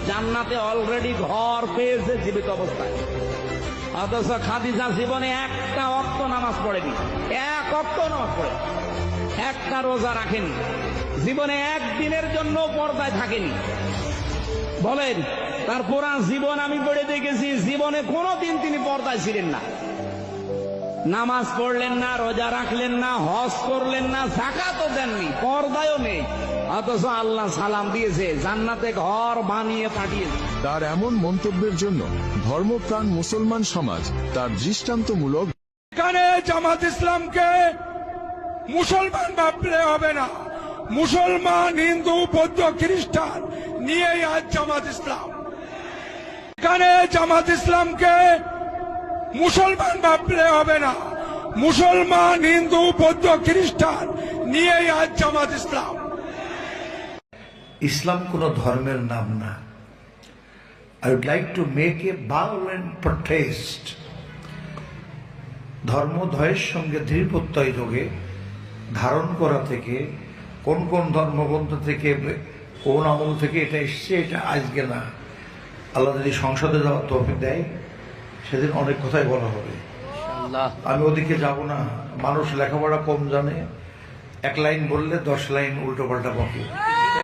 জান্নাতে অলরেডি ঘর পেয়েছে জীবিত অবস্থায়। অথচ খাদিজা জীবনে একটা ওয়াক্ত নামাজ পড়েনি, এক ওয়াক্ত নামাজ পড়ে, একটা রোজা রাখেনি, জীবনে একদিনের জন্য পর্দায় থাকেনি। বলেন, তার পুরা জীবন আমি পড়ে দেখেছি, জীবনে কোনোদিন তিনি পর্দায় ছিলেন না। নামাজ পড়লেন না, রোজা রাখলেন না, হজ করলেন না, যাকাতও দেননি, পর্দায়ও নেই। অথচ আল্লাহ সালাম দিয়েছে, জান্নাতে ঘর বানিয়ে পাঠিয়েছে। তার এমন মন্তব্যের জন্য ধর্মপ্রাণ মুসলমান সমাজ তার দৃষ্টান্তমূলক। এখানে জামাত ইসলামকে মুসলমান ভাবলে হবে না। মুসলমান, হিন্দু, বৌদ্ধ, খ্রিস্টান নিয়েই আজ জামাত ইসলাম। এখানে জামাত ইসলামকে মুসলমান ভাবলে হবে না। মুসলমান, হিন্দু, বৌদ্ধ, খ্রিস্টান নিয়েই আজ জামাত ইসলাম। ইসলাম কোনো ধর্মের নাম না। I would like to make a violent protest. ধর্মধয়ের সঙ্গে দৃঢ় প্রত্যয় যোগে ধারণ করা থেকে, কোন কোন ধর্মগ্রন্থ থেকে, কোন আমল থেকে এটা এসছে, এটা আজকে না। আল্লাহ যদি সংসদে যাওয়ার তৌফিক দেয়, সেদিন অনেক কথাই বলা হবে। আমি ওদিকে যাব না। মানুষ লেখাপড়া কম জানে, এক লাইন বললে 10 লাইন উল্টো পাল্টা বকে।